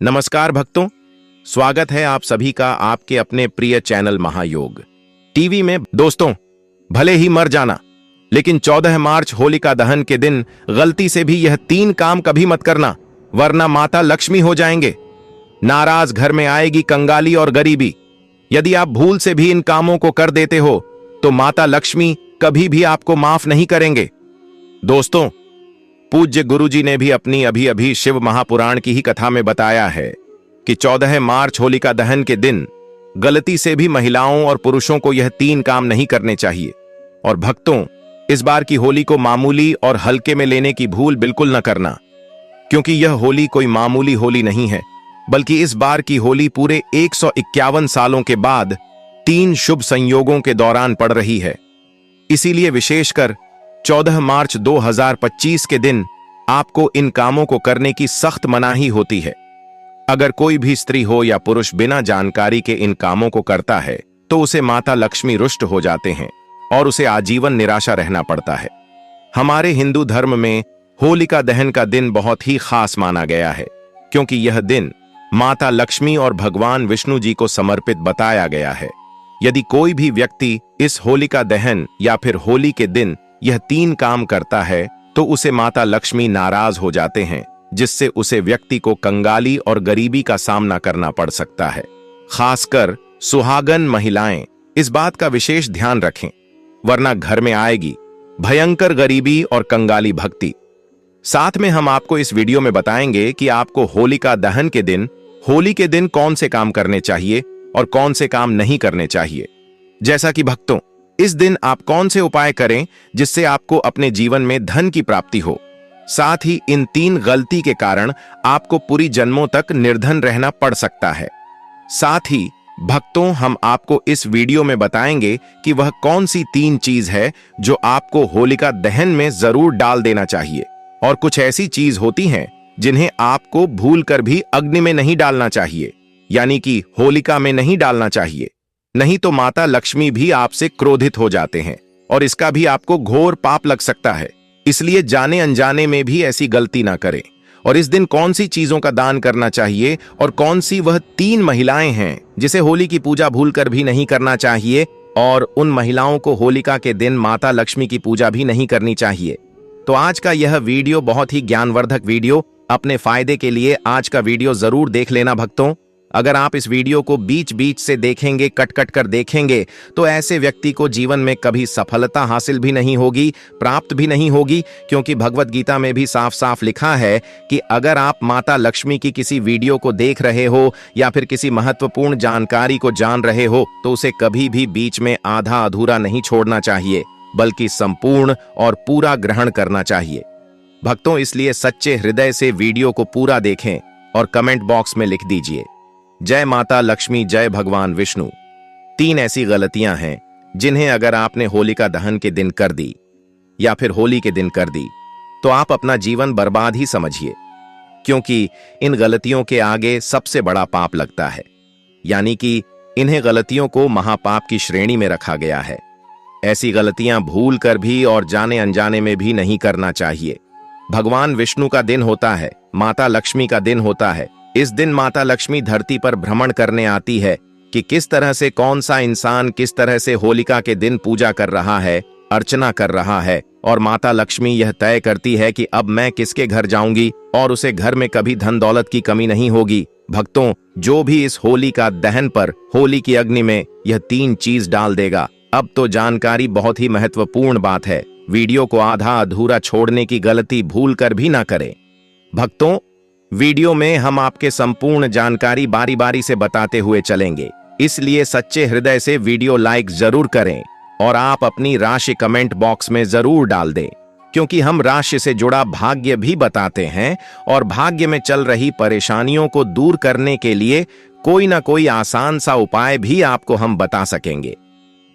नमस्कार भक्तों, स्वागत है आप सभी का आपके अपने प्रिय चैनल महायोग टीवी में। दोस्तों, भले ही मर जाना, लेकिन 14 मार्च होलिका दहन के दिन गलती से भी यह 3 काम कभी मत करना, वरना माता लक्ष्मी हो जाएंगे। नाराज घर में आएगी कंगाली और गरीबी। यदि आप भूल से भी इन कामों को कर देते हो तो माता लक्ष्मी कभी भी आपको माफ नहीं करेंगे। दोस्तों, पूज्य गुरुजी ने भी अपनी अभी शिव महापुराण की ही कथा में बताया है कि 14 मार्च होलिका दहन के दिन गलती से भी महिलाओं और पुरुषों को यह 3 काम नहीं करने चाहिए। और भक्तों, इस बार की होली को मामूली और हल्के में लेने की भूल बिल्कुल न करना, क्योंकि यह होली कोई मामूली होली नहीं है, बल्कि इस बार की होली पूरे 151 सालों के बाद 3 शुभ संयोगों के दौरान पड़ रही है। इसीलिए विशेषकर 14 मार्च 2025 के दिन आपको इन कामों को करने की सख्त मनाही होती है। अगर कोई भी स्त्री हो या पुरुष बिना जानकारी के इन कामों को करता है तो उसे माता लक्ष्मी रुष्ट हो जाते हैं और उसे आजीवन निराशा रहना पड़ता है। हमारे हिंदू धर्म में होलिका दहन का दिन बहुत ही खास माना गया है, क्योंकि यह दिन माता लक्ष्मी और भगवान विष्णु जी को समर्पित बताया गया है। यदि कोई भी व्यक्ति इस होलिका दहन या फिर होली के दिन यह 3 काम करता है तो उसे माता लक्ष्मी नाराज हो जाते हैं, जिससे उसे व्यक्ति को कंगाली और गरीबी का सामना करना पड़ सकता है। खासकर सुहागन महिलाएं इस बात का विशेष ध्यान रखें, वरना घर में आएगी भयंकर गरीबी और कंगाली भक्ति। साथ में हम आपको इस वीडियो में बताएंगे कि आपको होलिका दहन के दिन होली के दिन कौन से काम करने चाहिए और कौन से काम नहीं करने चाहिए। जैसा कि भक्तों, इस दिन आप कौन से उपाय करें जिससे आपको अपने जीवन में धन की प्राप्ति हो। साथ ही इन 3 गलती के कारण आपको पूरी जन्मों तक निर्धन रहना पड़ सकता है। साथ ही भक्तों, हम आपको इस वीडियो में बताएंगे कि वह कौन सी 3 चीज है जो आपको होलिका दहन में जरूर डाल देना चाहिए, और कुछ ऐसी चीज होती हैं जिन्हें आपको भूलकर भी अग्नि में नहीं डालना चाहिए, यानी कि होलिका में नहीं डालना चाहिए, नहीं तो माता लक्ष्मी भी आपसे क्रोधित हो जाते हैं और इसका भी आपको घोर पाप लग सकता है। इसलिए जाने अनजाने में भी ऐसी गलती ना करें। और इस दिन कौन सी चीजों का दान करना चाहिए और कौन सी वह 3 महिलाएं हैं जिसे होली की पूजा भूलकर भी नहीं करना चाहिए, और उन महिलाओं को होलिका के दिन माता लक्ष्मी की पूजा भी नहीं करनी चाहिए। तो आज का यह वीडियो बहुत ही ज्ञानवर्धक वीडियो, अपने फायदे के लिए आज का वीडियो जरूर देख लेना भक्तों। अगर आप इस वीडियो को बीच बीच से देखेंगे, कट कट कर देखेंगे, तो ऐसे व्यक्ति को जीवन में कभी सफलता हासिल भी नहीं होगी, प्राप्त भी नहीं होगी, क्योंकि भगवत गीता में भी साफ साफ लिखा है कि अगर आप माता लक्ष्मी की किसी वीडियो को देख रहे हो या फिर किसी महत्वपूर्ण जानकारी को जान रहे हो तो उसे कभी भी बीच में आधा अधूरा नहीं छोड़ना चाहिए, बल्कि संपूर्ण और पूरा ग्रहण करना चाहिए। भक्तों, इसलिए सच्चे हृदय से वीडियो को पूरा देखें और कमेंट बॉक्स में लिख दीजिए, जय माता लक्ष्मी, जय भगवान विष्णु। 3 ऐसी गलतियां हैं जिन्हें अगर आपने होलिका दहन के दिन कर दी या फिर होली के दिन कर दी तो आप अपना जीवन बर्बाद ही समझिए, क्योंकि इन गलतियों के आगे सबसे बड़ा पाप लगता है, यानी कि इन्हें गलतियों को महापाप की श्रेणी में रखा गया है। ऐसी गलतियां भूल कर भी और जाने अनजाने में भी नहीं करना चाहिए। भगवान विष्णु का दिन होता है, माता लक्ष्मी का दिन होता है। इस दिन माता लक्ष्मी धरती पर भ्रमण करने आती है कि किस तरह से कौन सा इंसान किस तरह से होलिका के दिन पूजा कर रहा है, अर्चना कर रहा है, और माता लक्ष्मी यह तय करती है कि अब मैं किसके घर जाऊंगी और उसे घर में कभी धन दौलत की कमी नहीं होगी। भक्तों, जो भी इस होलिका दहन पर होली की अग्नि में यह 3 चीज डाल देगा, अब तो जानकारी बहुत ही महत्वपूर्ण बात है, वीडियो को आधा अधूरा छोड़ने की गलती भूल कर भी ना करें। भक्तों, वीडियो में हम आपके संपूर्ण जानकारी बारी बारी से बताते हुए चलेंगे, इसलिए सच्चे हृदय से वीडियो लाइक जरूर करें और आप अपनी राशि कमेंट बॉक्स में जरूर डाल दें, क्योंकि हम राशि से जुड़ा भाग्य भी बताते हैं और भाग्य में चल रही परेशानियों को दूर करने के लिए कोई ना कोई आसान सा उपाय भी आपको हम बता सकेंगे।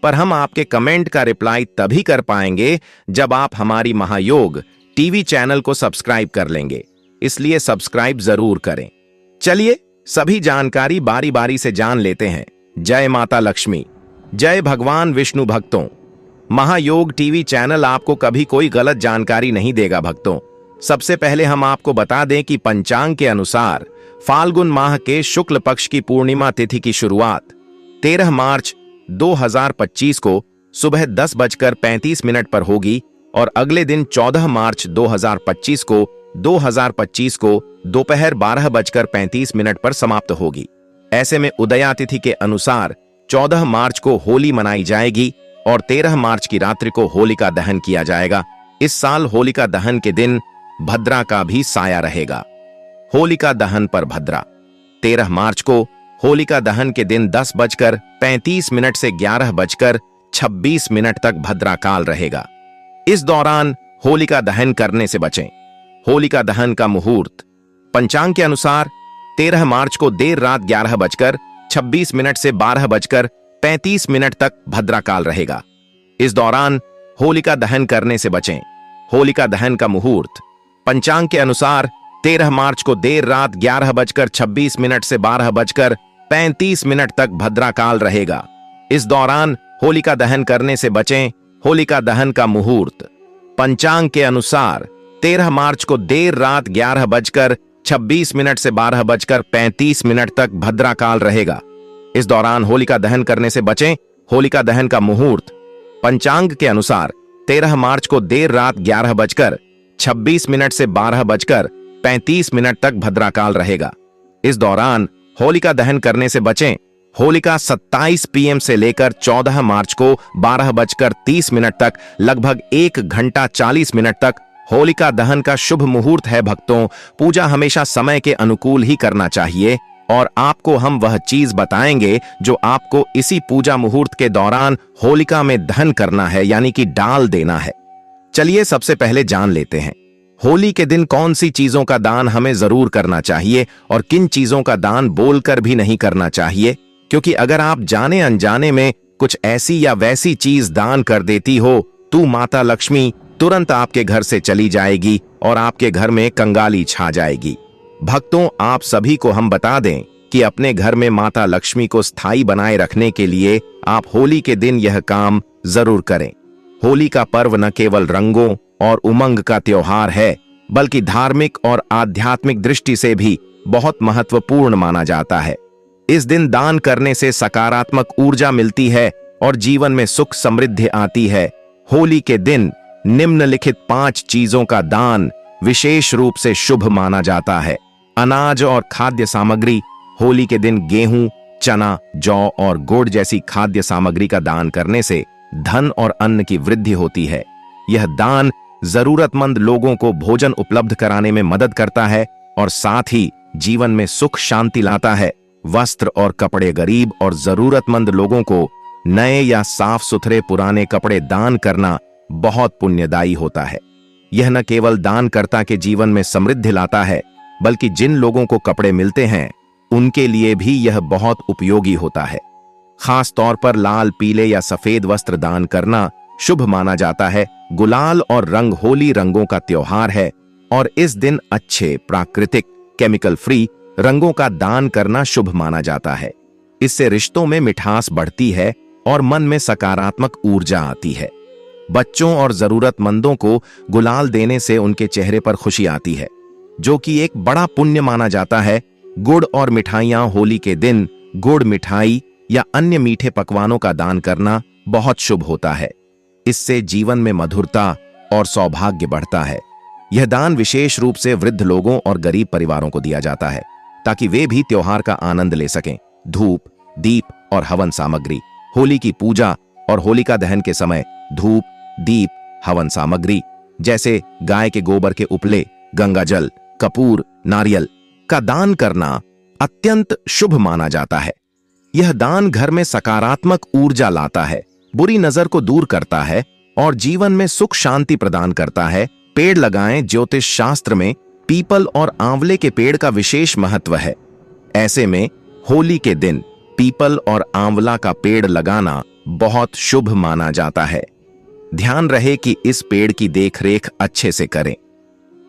पर हम आपके कमेंट का रिप्लाई तभी कर पाएंगे जब आप हमारी महायोग टीवी चैनल को सब्सक्राइब कर लेंगे, इसलिए सब्सक्राइब जरूर करें। चलिए सभी जानकारी बारी बारी से जान लेते हैं। जय माता लक्ष्मी, जय भगवान विष्णु। भक्तों, महायोग टीवी चैनल आपको कभी कोई गलत जानकारी नहीं देगा। भक्तों, सबसे पहले हम आपको बता दें कि पंचांग के अनुसार फाल्गुन माह के शुक्ल पक्ष की पूर्णिमा तिथि की शुरुआत 13 मार्च 2025 को सुबह 10:35 पर होगी और अगले दिन 14 मार्च 2025 को दोपहर 12:35 पर समाप्त होगी। ऐसे में उदया तिथि के अनुसार 14 मार्च को होली मनाई जाएगी और 13 मार्च की रात्रि को होलिका दहन किया जाएगा। इस साल होलिका दहन के दिन भद्रा का भी साया रहेगा। होलिका दहन पर भद्रा 13 मार्च को होलिका दहन के दिन 10:35 से 11:26 तक भद्रा काल रहेगा। इस दौरान होलिका दहन करने से बचें। होलिका दहन का मुहूर्त पंचांग के अनुसार 13 मार्च को देर रात 11:26 से 12:35 तक भद्रा काल रहेगा। इस दौरान होलिका दहन करने से बचें। होलिका दहन का मुहूर्त पंचांग के अनुसार 13 मार्च को देर रात 11:26 से 12:35 तक भद्रा काल रहेगा। इस दौरान होलिका दहन करने से बचें। होलिका दहन का मुहूर्त पंचांग के अनुसार 13 मार्च को देर रात 11:26 से 12:35 तक भद्रा काल रहेगा। इस दौरान होलिका दहन करने से बचें। होलिका दहन का मुहूर्त पंचांग के अनुसार 13 मार्च को देर रात 11:26 से 12:35 तक भद्रा काल रहेगा। इस दौरान होलिका दहन करने से बचें। होलिका 27 PM से लेकर 14 मार्च को 12:30 तक लगभग 1 घंटा 40 मिनट तक होलिका दहन का शुभ मुहूर्त है। भक्तों, पूजा हमेशा समय के अनुकूल ही करना चाहिए और आपको हम वह चीज बताएंगे जो आपको इसी पूजा मुहूर्त के दौरान होलिका में दहन करना है, यानी कि डाल देना है। चलिए सबसे पहले जान लेते हैं होली के दिन कौन सी चीजों का दान हमें जरूर करना चाहिए और किन चीजों का दान बोलकर भी नहीं करना चाहिए, क्योंकि अगर आप जाने अनजाने में कुछ ऐसी या वैसी चीज दान कर देती हो तो माता लक्ष्मी तुरंत आपके घर से चली जाएगी और आपके घर में कंगाली छा जाएगी। भक्तों, आप सभी को हम बता दें कि अपने घर में माता लक्ष्मी को स्थायी बनाए रखने के लिए आप होली के दिन यह काम जरूर करें। होली का पर्व न केवल रंगों और उमंग का त्योहार है, बल्कि धार्मिक और आध्यात्मिक दृष्टि से भी बहुत महत्वपूर्ण माना जाता है। इस दिन दान करने से सकारात्मक ऊर्जा मिलती है और जीवन में सुख समृद्धि आती है। होली के दिन निम्नलिखित 5 चीजों का दान विशेष रूप से शुभ माना जाता है। अनाज और खाद्य सामग्री। होली के दिन गेहूं, चना, जौ और गुड़ जैसी खाद्य सामग्री का दान करने से धन और अन्न की वृद्धि होती है। यह दान जरूरतमंद लोगों को भोजन उपलब्ध कराने में मदद करता है और साथ ही जीवन में सुख शांति लाता है। वस्त्र और कपड़े। गरीब और जरूरतमंद लोगों को नए या साफ सुथरे पुराने कपड़े दान करना बहुत पुण्यदायी होता है। यह न केवल दानकर्ता के जीवन में समृद्धि लाता है, बल्कि जिन लोगों को कपड़े मिलते हैं उनके लिए भी यह बहुत उपयोगी होता है। खास तौर पर लाल, पीले या सफेद वस्त्र दान करना शुभ माना जाता है। गुलाल और रंग। होली रंगों का त्योहार है और इस दिन अच्छे, प्राकृतिक, केमिकल फ्री रंगों का दान करना शुभ माना जाता है। इससे रिश्तों में मिठास बढ़ती है और मन में सकारात्मक ऊर्जा आती है। बच्चों और जरूरतमंदों को गुलाल देने से उनके चेहरे पर खुशी आती है, जो कि एक बड़ा पुण्य माना जाता है। गुड़ और मिठाइयां। होली के दिन गुड़, मिठाई या अन्य मीठे पकवानों का दान करना बहुत शुभ होता है। इससे जीवन में मधुरता और सौभाग्य बढ़ता है। यह दान विशेष रूप से वृद्ध लोगों और गरीब परिवारों को दिया जाता है ताकि वे भी त्योहार का आनंद ले सकें। धूप, दीप और हवन सामग्री। होली की पूजा और होलिका दहन के समय धूप, दीप, हवन सामग्री जैसे गाय के गोबर के उपले, गंगा जल, कपूर, नारियल का दान करना अत्यंत शुभ माना जाता है। यह दान घर में सकारात्मक ऊर्जा लाता है, बुरी नजर को दूर करता है और जीवन में सुख शांति प्रदान करता है। पेड़ लगाएं। ज्योतिष शास्त्र में पीपल और आंवले के पेड़ का विशेष महत्व है। ऐसे में होली के दिन पीपल और आंवला का पेड़ लगाना बहुत शुभ माना जाता है। ध्यान रहे कि इस पेड़ की देखरेख अच्छे से करें।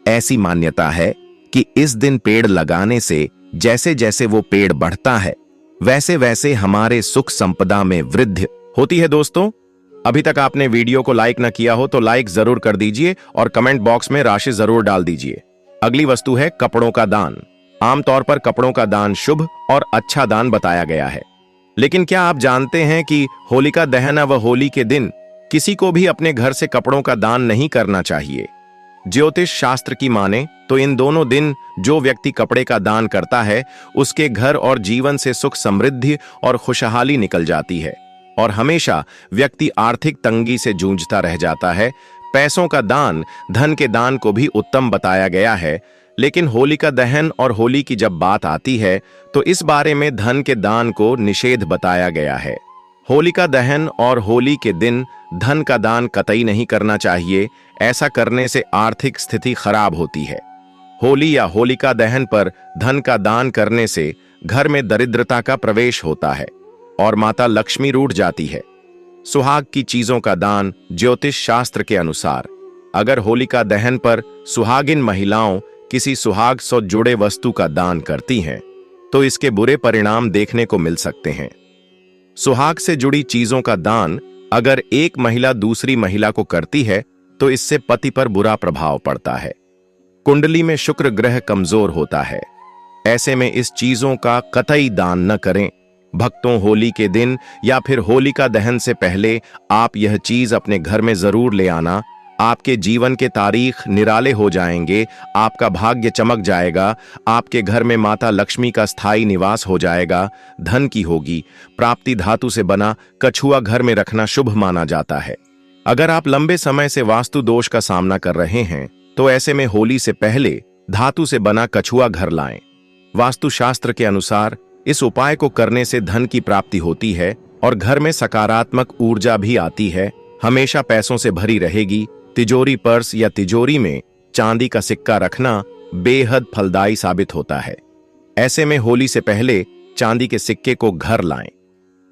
ऐसी मान्यता है कि इस दिन पेड़ लगाने से जैसे जैसे वो पेड़ बढ़ता है, वैसे वैसे हमारे सुख संपदा में वृद्धि होती है। दोस्तों, अभी तक आपने वीडियो को लाइक न किया हो तो लाइक जरूर कर दीजिए और कमेंट बॉक्स में राशि जरूर डाल दीजिए। अगली वस्तु है कपड़ों का दान। आमतौर पर कपड़ों का दान शुभ और अच्छा दान बताया गया है। लेकिन क्या आप जानते हैं कि होलिका दहन व होली के दिन किसी को भी अपने घर से कपड़ों का दान नहीं करना चाहिए। ज्योतिष शास्त्र की माने तो इन दोनों दिन जो व्यक्ति कपड़े का दान करता है उसके घर और जीवन से सुख समृद्धि और खुशहाली निकल जाती है और हमेशा व्यक्ति आर्थिक तंगी से जूझता रह जाता है। पैसों का दान धन के दान को भी उत्तम बताया गया है, लेकिन होलिका दहन और होली की जब बात आती है तो इस बारे में धन के दान को निषेध बताया गया है। होलिका दहन और होली के दिन धन का दान कतई नहीं करना चाहिए। ऐसा करने से आर्थिक स्थिति खराब होती है। होली या होलिका दहन पर धन का दान करने से घर में दरिद्रता का प्रवेश होता है और माता लक्ष्मी रूठ जाती है। सुहाग की चीजों का दान ज्योतिष शास्त्र के अनुसार अगर होलिका दहन पर सुहागिन महिलाओं किसी सुहाग से जुड़े वस्तु का दान करती हैं तो इसके बुरे परिणाम देखने को मिल सकते हैं। सुहाग से जुड़ी चीजों का दान अगर एक महिला दूसरी महिला को करती है तो इससे पति पर बुरा प्रभाव पड़ता है। कुंडली में शुक्र ग्रह कमजोर होता है। ऐसे में इस चीजों का कतई दान न करें। भक्तों, होली के दिन या फिर होलिका दहन से पहले आप यह चीज अपने घर में जरूर ले आना। आपके जीवन के तारीख निराले हो जाएंगे, आपका भाग्य चमक जाएगा, आपके घर में माता लक्ष्मी का स्थायी निवास हो जाएगा, धन की होगी। प्राप्ति धातु से बना कछुआ घर में रखना शुभ माना जाता है। अगर आप लंबे समय से वास्तु दोष का सामना कर रहे हैं तो ऐसे में होली से पहले धातु से बना कछुआ घर लाएं। वास्तुशास्त्र के अनुसार इस उपाय को करने से धन की प्राप्ति होती है और घर में सकारात्मक ऊर्जा भी आती है। हमेशा पैसों से भरी रहेगी। तिजोरी, पर्स या तिजोरी में चांदी का सिक्का रखना बेहद फलदायी साबित होता है। ऐसे में होली से पहले चांदी के सिक्के को घर लाएं।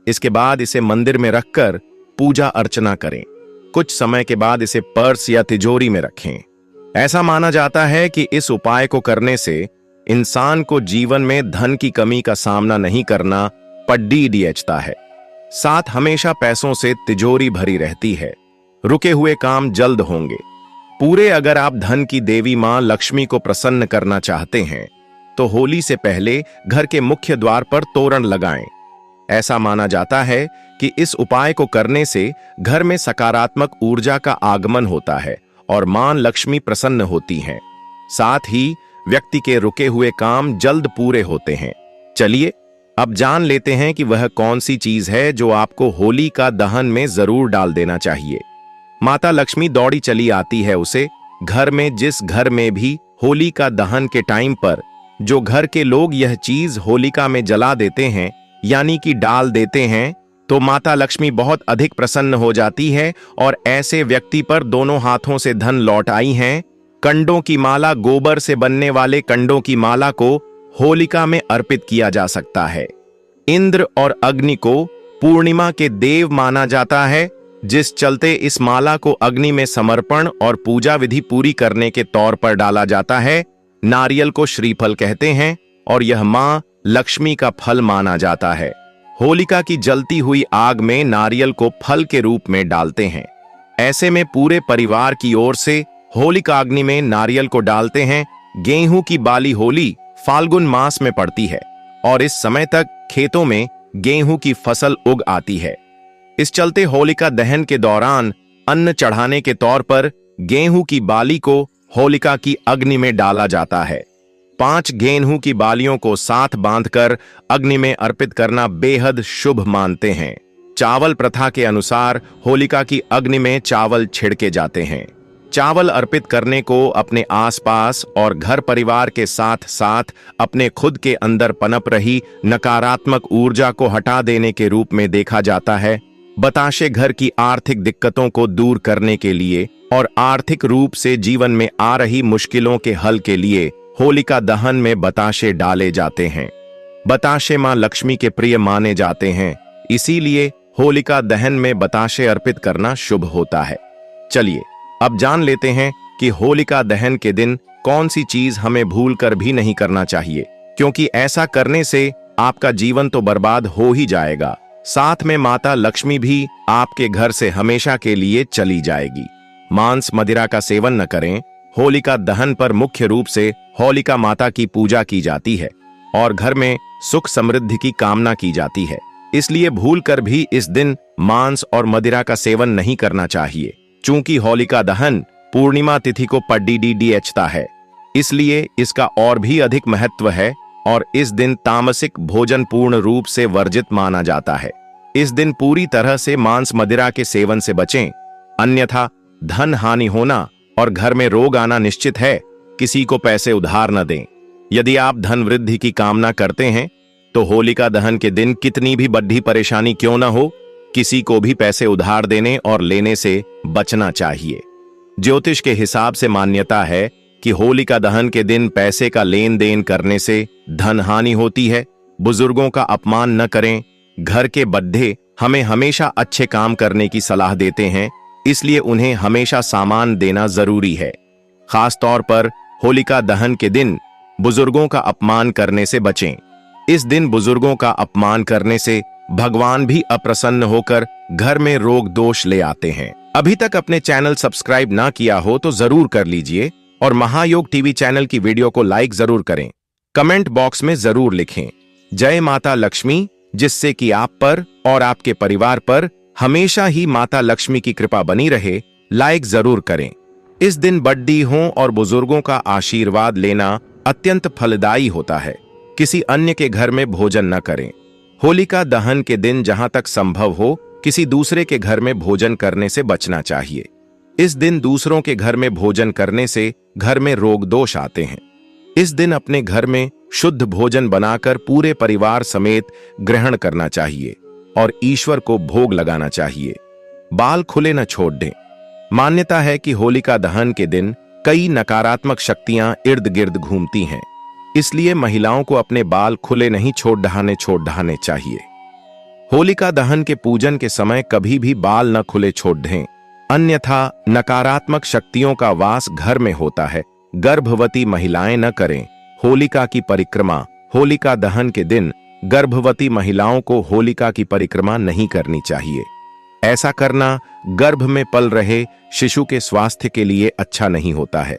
इसके बाद इसे मंदिर में रखकर पूजा अर्चना करें। कुछ समय के बाद इसे पर्स या तिजोरी में रखें। ऐसा माना जाता है कि इस उपाय को करने से इंसान को जीवन में धन की कमी का सामना नहीं करना पड़ता है। साथ हमेशा पैसों से तिजोरी भरी रहती है। रुके हुए काम जल्द होंगे पूरे। अगर आप धन की देवी मां लक्ष्मी को प्रसन्न करना चाहते हैं तो होली से पहले घर के मुख्य द्वार पर तोरण लगाएं। ऐसा माना जाता है कि इस उपाय को करने से घर में सकारात्मक ऊर्जा का आगमन होता है और मां लक्ष्मी प्रसन्न होती हैं। साथ ही व्यक्ति के रुके हुए काम जल्द पूरे होते हैं। चलिए अब जान लेते हैं कि वह कौन सी चीज है जो आपको होली का दहन में जरूर डाल देना चाहिए। माता लक्ष्मी दौड़ी चली आती है उसे घर में। जिस घर में भी होली का दहन के टाइम पर जो घर के लोग यह चीज होलिका में जला देते हैं यानी कि डाल देते हैं तो माता लक्ष्मी बहुत अधिक प्रसन्न हो जाती है और ऐसे व्यक्ति पर दोनों हाथों से धन लौट आई हैं। कंडों की माला, गोबर से बनने वाले कंडों की माला को होलिका में अर्पित किया जा सकता है। इंद्र और अग्नि को पूर्णिमा के देव माना जाता है, जिस चलते इस माला को अग्नि में समर्पण और पूजा विधि पूरी करने के तौर पर डाला जाता है। नारियल को श्रीफल कहते हैं और यह मां लक्ष्मी का फल माना जाता है। होलिका की जलती हुई आग में नारियल को फल के रूप में डालते हैं। ऐसे में पूरे परिवार की ओर से होलिका अग्नि में नारियल को डालते हैं। गेहूं की बाली होली फाल्गुन मास में पड़ती है और इस समय तक खेतों में गेहूं की फसल उग आती है। इस चलते होलिका दहन के दौरान अन्न चढ़ाने के तौर पर गेहूं की बाली को होलिका की अग्नि में डाला जाता है। 5 गेहूं की बालियों को साथ बांधकर अग्नि में अर्पित करना बेहद शुभ मानते हैं। चावल प्रथा के अनुसार होलिका की अग्नि में चावल छिड़के जाते हैं। चावल अर्पित करने को अपने आसपास और घर परिवार के साथ साथ अपने खुद के अंदर पनप रही नकारात्मक ऊर्जा को हटा देने के रूप में देखा जाता है। बताशे घर की आर्थिक दिक्कतों को दूर करने के लिए और आर्थिक रूप से जीवन में आ रही मुश्किलों के हल के लिए होलिका दहन में बताशे डाले जाते हैं। बताशे मां लक्ष्मी के प्रिय माने जाते हैं, इसीलिए होलिका दहन में बताशे अर्पित करना शुभ होता है। चलिए अब जान लेते हैं कि होलिका दहन के दिन कौन सी चीज हमें भूल कर भी नहीं करना चाहिए, क्योंकि ऐसा करने से आपका जीवन तो बर्बाद हो ही जाएगा, साथ में माता लक्ष्मी भी आपके घर से हमेशा के लिए चली जाएगी। मांस मदिरा का सेवन न करें। होलिका दहन पर मुख्य रूप से होलिका माता की पूजा की जाती है और घर में सुख समृद्धि की कामना की जाती है। इसलिए भूलकर भी इस दिन मांस और मदिरा का सेवन नहीं करना चाहिए। चूंकि होलिका दहन पूर्णिमा तिथि को पड्डीडीडीएचता है, इसलिए इसका और भी अधिक महत्व है और इस दिन तामसिक भोजन पूर्ण रूप से वर्जित माना जाता है। इस दिन पूरी तरह से मांस मदिरा के सेवन से बचें, अन्यथा धन हानि होना और घर में रोग आना निश्चित है। किसी को पैसे उधार न दें। यदि आप धन वृद्धि की कामना करते हैं तो होलिका दहन के दिन कितनी भी बड़ी परेशानी क्यों न हो, किसी को भी पैसे उधार देने और लेने से बचना चाहिए। ज्योतिष के हिसाब से मान्यता है कि होलिका दहन के दिन पैसे का लेन देन करने से धन हानि होती है। बुजुर्गों का अपमान न करें। घर के बड्ढे हमें हमेशा अच्छे काम करने की सलाह देते हैं, इसलिए उन्हें हमेशा सामान देना जरूरी है। खास तौर पर होलिका दहन के दिन बुजुर्गों का अपमान करने से बचें। इस दिन बुजुर्गों का अपमान करने से भगवान भी अप्रसन्न होकर घर में रोग दोष ले आते हैं। अभी तक अपने चैनल सब्सक्राइब ना किया हो तो जरूर कर लीजिए और महायोग टीवी चैनल की वीडियो को लाइक जरूर करें। कमेंट बॉक्स में जरूर लिखें जय माता लक्ष्मी, जिससे कि आप पर और आपके परिवार पर हमेशा ही माता लक्ष्मी की कृपा बनी रहे। लाइक जरूर करें। इस दिन बड्डी हों और बुजुर्गों का आशीर्वाद लेना अत्यंत फलदायी होता है। किसी अन्य के घर में भोजन न करें। होलिका दहन के दिन जहां तक संभव हो किसी दूसरे के घर में भोजन करने से बचना चाहिए। इस दिन दूसरों के घर में भोजन करने से घर में रोग दोष आते हैं। इस दिन अपने घर में शुद्ध भोजन बनाकर पूरे परिवार समेत ग्रहण करना चाहिए और ईश्वर को भोग लगाना चाहिए। बाल खुले न छोड़ दें। मान्यता है कि होलिका दहन के दिन कई नकारात्मक शक्तियां इर्द गिर्द घूमती हैं, इसलिए महिलाओं को अपने बाल खुले नहीं छोड़ डहाने चाहिए। होलिका दहन के पूजन के समय कभी भी बाल न खुले छोड़ दें, अन्यथा नकारात्मक शक्तियों का वास घर में होता है। गर्भवती महिलाएं न करें होलिका की परिक्रमा। होलिका दहन के दिन गर्भवती महिलाओं को होलिका की परिक्रमा नहीं करनी चाहिए। ऐसा करना गर्भ में पल रहे शिशु के स्वास्थ्य के लिए अच्छा नहीं होता है।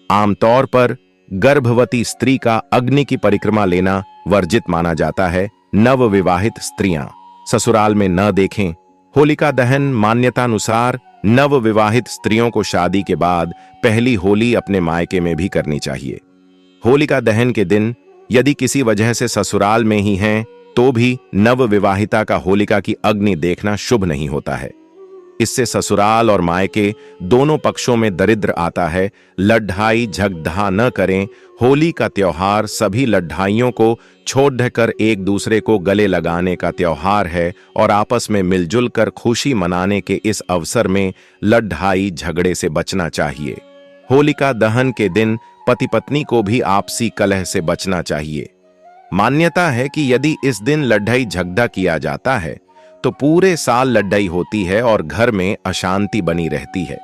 आमतौर पर गर्भवती स्त्री का अग्नि की परिक्रमा लेना वर्जित माना जाता है। नवविवाहित स्त्रियां ससुराल में न देखें। होलिका दहन मान्यतानुसार नवविवाहित स्त्रियों को शादी के बाद पहली होली अपने मायके में भी करनी चाहिए। होलिका दहन के दिन यदि किसी वजह से ससुराल में ही हैं तो भी नवविवाहिता का होलिका की अग्नि देखना शुभ नहीं होता है। इससे ससुराल और मायके दोनों पक्षों में दरिद्र आता है। लड्ढाई झगड़ा न करें। होली का त्योहार सभी लड्ढाइयों को छोड़कर एक दूसरे को गले लगाने का त्योहार है और आपस में मिलजुल कर खुशी मनाने के इस अवसर में लड्ढाई झगड़े से बचना चाहिए। होलिका दहन के दिन पति पत्नी को भी आपसी कलह से बचना चाहिए। मान्यता है कि यदि इस दिन लड़ाई झगड़ा किया जाता है तो पूरे साल लड़ाई होती है और घर में अशांति बनी रहती है।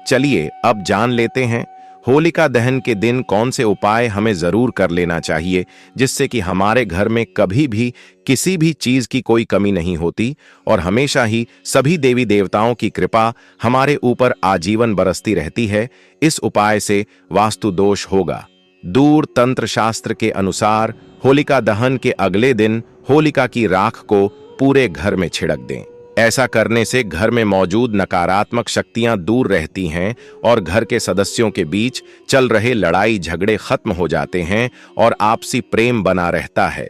चलिए अब जान लेते हैं होलिका दहन के दिन कौन से उपाय हमें जरूर कर लेना चाहिए, जिससे कि हमारे घर में कभी भी किसी भी चीज की कोई कमी नहीं होती और हमेशा ही सभी देवी देवताओं की कृपा हमारे ऊपर आजीवन बरसती रहती है। इस उपाय से वास्तु दोष होगा दूर। तंत्र शास्त्र के अनुसार होलिका दहन के अगले दिन होलिका की राख को पूरे घर में छिड़क दें। ऐसा करने से घर में मौजूद नकारात्मक शक्तियां दूर रहती हैं और घर के सदस्यों के बीच चल रहे लड़ाई झगड़े खत्म हो जाते हैं और आपसी प्रेम बना रहता है।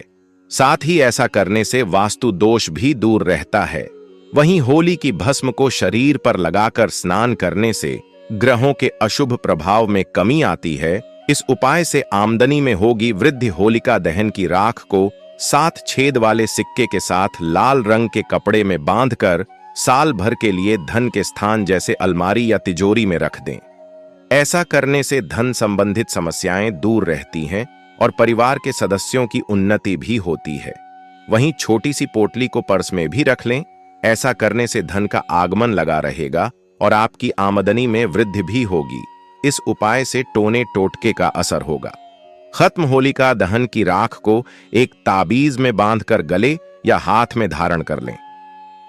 साथ ही ऐसा करने से वास्तु दोष भी दूर रहता है। वहीं होली की भस्म को शरीर पर लगाकर स्नान करने से ग्रहों के अशुभ प्रभाव में कमी आती है। इस उपाय से आमदनी में होगी वृद्धि। होलिका दहन की राख को 7 छेद वाले सिक्के के साथ लाल रंग के कपड़े में बांधकर साल भर के लिए धन के स्थान जैसे अलमारी या तिजोरी में रख दें। ऐसा करने से धन संबंधित समस्याएं दूर रहती हैं और परिवार के सदस्यों की उन्नति भी होती है। वहीं छोटी सी पोटली को पर्स में भी रख लें। ऐसा करने से धन का आगमन लगा रहेगा और आपकी आमदनी में वृद्धि भी होगी। इस उपाय से टोने टोटके का असर होगा। खत्म होलिका दहन की राख को एक ताबीज में बांधकर गले या हाथ में धारण कर लें।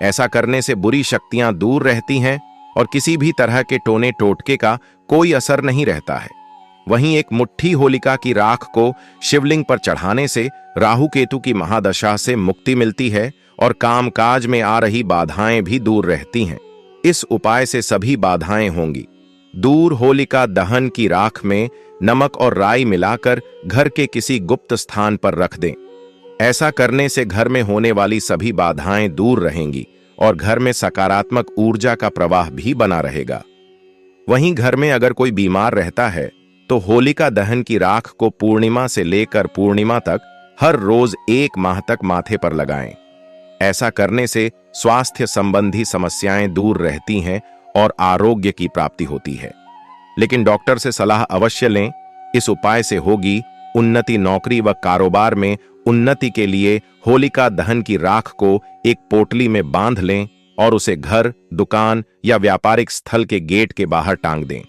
ऐसा करने से बुरी शक्तियां दूर रहती हैं और किसी भी तरह के टोने टोटके का कोई असर नहीं रहता है। वहीं एक मुट्ठी होलिका की राख को शिवलिंग पर चढ़ाने से राहु केतु की महादशा से मुक्ति मिलती है और कामकाज में आ रही बाधाएं भी दूर रहती हैं। इस उपाय से सभी बाधाएं होंगी दूर। होलिका दहन की राख में नमक और राई मिलाकर घर के किसी गुप्त स्थान पर रख दें। ऐसा करने से घर में होने वाली सभी बाधाएं दूर रहेंगी और घर में सकारात्मक ऊर्जा का प्रवाह भी बना रहेगा। वहीं घर में अगर कोई बीमार रहता है तो होलिका दहन की राख को पूर्णिमा से लेकर पूर्णिमा तक हर रोज 1 माह तक माथे पर लगाएं। ऐसा करने से स्वास्थ्य संबंधी समस्याएं दूर रहती हैं और आरोग्य की प्राप्ति होती है। लेकिन डॉक्टर से सलाह अवश्य लें। इस उपाय से होगी उन्नति। नौकरी व कारोबार में उन्नति के लिए होलिका दहन की राख को एक पोटली में बांध लें और उसे घर, दुकान या व्यापारिक स्थल के गेट के बाहर टांग दें।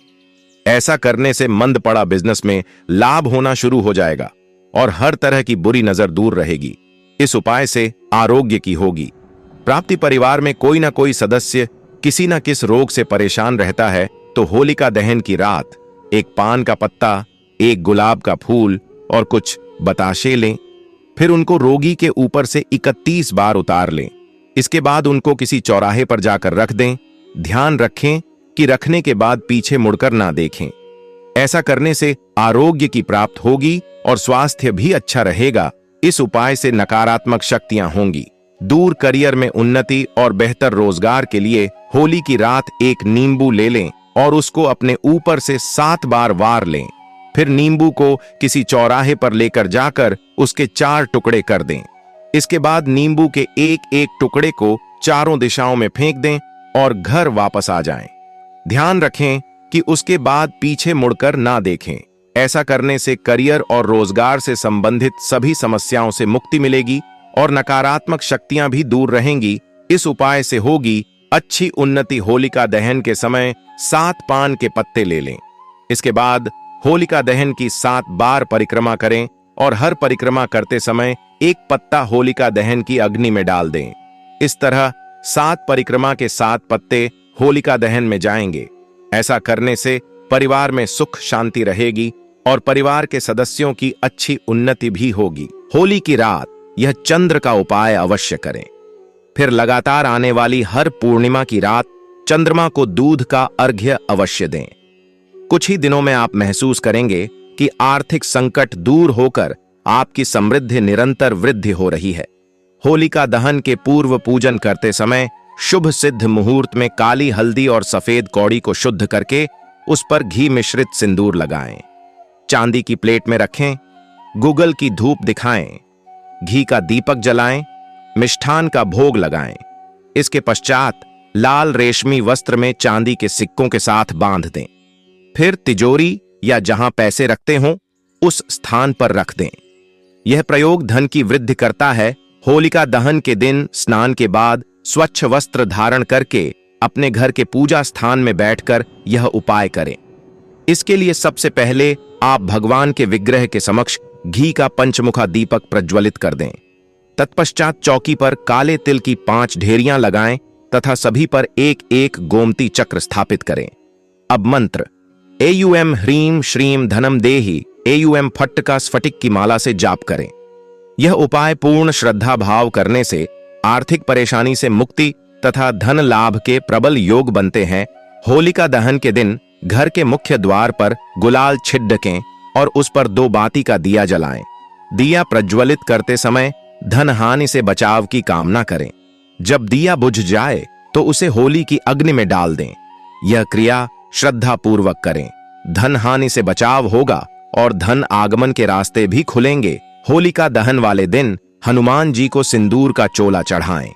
ऐसा करने से मंद पड़ा बिजनेस में लाभ होना शुरू हो जाएगा और हर तरह की बुरी नजर दूर रहेगी। इस उपाय से आरोग्य की होगी प्राप्ति। परिवार में कोई ना कोई सदस्य किसी न किस रोग से परेशान रहता है तो होलिका दहन की रात एक पान का पत्ता, एक गुलाब का फूल और कुछ बताशे लें। फिर उनको रोगी के ऊपर से 31 बार उतार लें। इसके बाद उनको किसी चौराहे पर जाकर रख दें। ध्यान रखें कि रखने के बाद पीछे मुड़कर ना देखें। ऐसा करने से आरोग्य की प्राप्त होगी और स्वास्थ्य भी अच्छा रहेगा। इस उपाय से नकारात्मक शक्तियां होंगी दूर। करियर में उन्नति और बेहतर रोजगार के लिए होली की रात एक नींबू ले लें और उसको अपने ऊपर से 7 बार वार लें। फिर नींबू को किसी चौराहे पर लेकर जाकर उसके 4 टुकड़े कर दें। इसके बाद नींबू के एक एक टुकड़े को चारों दिशाओं में फेंक दें और घर वापस आ जाएं। ध्यान रखें कि उसके बाद पीछे मुड़कर ना देखें। ऐसा करने से करियर और रोजगार से संबंधित सभी समस्याओं से मुक्ति मिलेगी और नकारात्मक शक्तियां भी दूर रहेंगी। इस उपाय से होगी अच्छी उन्नति। होलिका दहन के समय 7 पान के पत्ते ले लें। इसके बाद होलिका दहन की 7 बार परिक्रमा करें और हर परिक्रमा करते समय एक पत्ता होलिका दहन की अग्नि में डाल दें। इस तरह 7 परिक्रमा के 7 पत्ते होलिका दहन में जाएंगे। ऐसा करने से परिवार में सुख शांति रहेगी और परिवार के सदस्यों की अच्छी उन्नति भी होगी। होली की रात यह चंद्र का उपाय अवश्य करें। फिर लगातार आने वाली हर पूर्णिमा की रात चंद्रमा को दूध का अर्घ्य अवश्य दें। कुछ ही दिनों में आप महसूस करेंगे कि आर्थिक संकट दूर होकर आपकी समृद्धि निरंतर वृद्धि हो रही है। होलिका दहन के पूर्व पूजन करते समय शुभ सिद्ध मुहूर्त में काली हल्दी और सफेद कौड़ी को शुद्ध करके उस पर घी मिश्रित सिंदूर लगाएं। चांदी की प्लेट में रखें। गुगल की धूप दिखाएं। घी का दीपक जलाएं। मिष्ठान का भोग लगाएं। इसके पश्चात लाल रेशमी वस्त्र में चांदी के सिक्कों के साथ बांध दें। फिर तिजोरी या जहां पैसे रखते हों उस स्थान पर रख दें। यह प्रयोग धन की वृद्धि करता है। होलिका दहन के दिन स्नान के बाद स्वच्छ वस्त्र धारण करके अपने घर के पूजा स्थान में बैठकर यह उपाय करें। इसके लिए सबसे पहले आप भगवान के विग्रह के समक्ष घी का पंचमुखा दीपक प्रज्वलित कर दें। तत्पश्चात चौकी पर काले तिल की 5 ढेरियां लगाएं तथा सभी पर एक एक गोमती चक्र स्थापित करें। अब मंत्र एयूएम ह्रीम श्रीम धनम देहि एयूएम फट्ट का स्फटिक की माला से जाप करें। यह उपाय पूर्ण श्रद्धा भाव करने से आर्थिक परेशानी से मुक्ति तथा धन लाभ के प्रबल योग बनते हैं। होलिका दहन के दिन घर के मुख्य द्वार पर गुलाल छिड़कें और उस पर 2 बाती का दिया जलाएं। दिया प्रज्वलित करते समय धन हानि से बचाव की कामना करें। जब दिया बुझ जाए तो उसे होली की अग्नि में डाल दें। यह क्रिया श्रद्धा पूर्वक करें। धन हानि से बचाव होगा और धन आगमन के रास्ते भी खुलेंगे। होलिका दहन वाले दिन हनुमान जी को सिंदूर का चोला चढ़ाएं।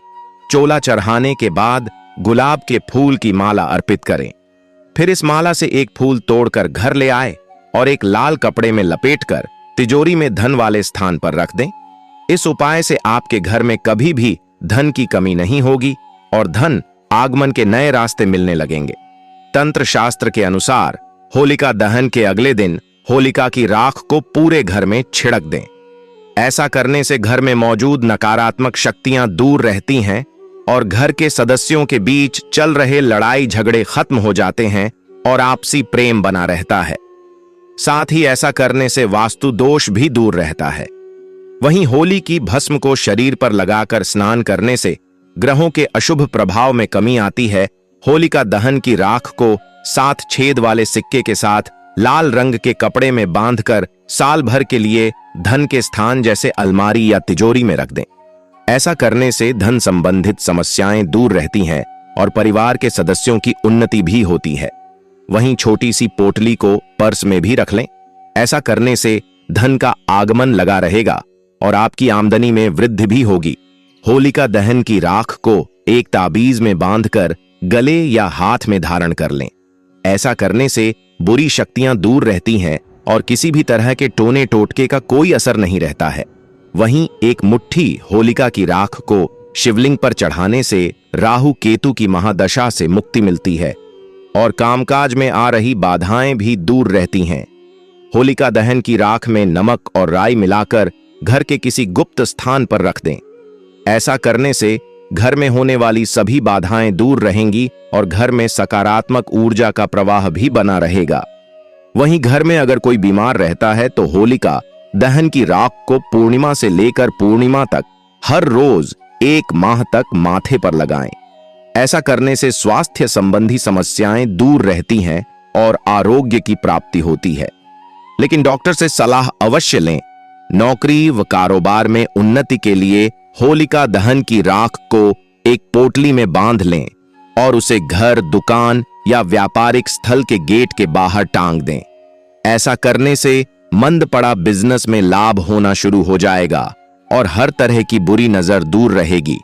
चोला चढ़ाने के बाद गुलाब के फूल की माला अर्पित करें। फिर इस माला से एक फूल तोड़कर घर ले आए और एक लाल कपड़े में लपेटकर तिजोरी में धन वाले स्थान पर रख दें। इस उपाय से आपके घर में कभी भी धन की कमी नहीं होगी और धन आगमन के नए रास्ते मिलने लगेंगे। तंत्र शास्त्र के अनुसार होलिका दहन के अगले दिन होलिका की राख को पूरे घर में छिड़क दें। ऐसा करने से घर में मौजूद नकारात्मक शक्तियां दूर रहती हैं और घर के सदस्यों के बीच चल रहे लड़ाई झगड़े खत्म हो जाते हैं और आपसी प्रेम बना रहता है। साथ ही ऐसा करने से वास्तु दोष भी दूर रहता है। वहीं होली की भस्म को शरीर पर लगाकर स्नान करने से ग्रहों के अशुभ प्रभाव में कमी आती है। होलिका दहन की राख को 7 छेद वाले सिक्के के साथ लाल रंग के कपड़े में बांधकर साल भर के लिए धन के स्थान जैसे अलमारी या तिजोरी में रख दें। ऐसा करने से धन संबंधित समस्याएं दूर रहती हैं और परिवार के सदस्यों की उन्नति भी होती है। वहीं छोटी सी पोटली को पर्स में भी रख लें। ऐसा करने से धन का आगमन लगा रहेगा और आपकी आमदनी में वृद्धि भी होगी। होलिका दहन की राख को एक ताबीज में बांधकर गले या हाथ में धारण कर लें। ऐसा करने से बुरी शक्तियां दूर रहती हैं और किसी भी तरह के टोने टोटके का कोई असर नहीं रहता है। वहीं एक मुट्ठी होलिका की राख को शिवलिंग पर चढ़ाने से राहु केतु की महादशा से मुक्ति मिलती है और कामकाज में आ रही बाधाएं भी दूर रहती हैं। होलिका दहन की राख में नमक और राई मिलाकर घर के किसी गुप्त स्थान पर रख दें। ऐसा करने से घर में होने वाली सभी बाधाएं दूर रहेंगी और घर में सकारात्मक ऊर्जा का प्रवाह भी बना रहेगा। वहीं घर में अगर कोई बीमार रहता है तो होलिका दहन की राख को पूर्णिमा से लेकर पूर्णिमा तक हर रोज 1 माह तक माथे पर लगाएं। ऐसा करने से स्वास्थ्य संबंधी समस्याएं दूर रहती हैं और आरोग्य की प्राप्ति होती है। लेकिन डॉक्टर से सलाह अवश्य लें। नौकरी व कारोबार में उन्नति के लिए होलिका दहन की राख को एक पोटली में बांध लें और उसे घर, दुकान या व्यापारिक स्थल के गेट के बाहर टांग दें। ऐसा करने से मंद पड़ा बिजनेस में लाभ होना शुरू हो जाएगा और हर तरह की बुरी नजर दूर रहेगी।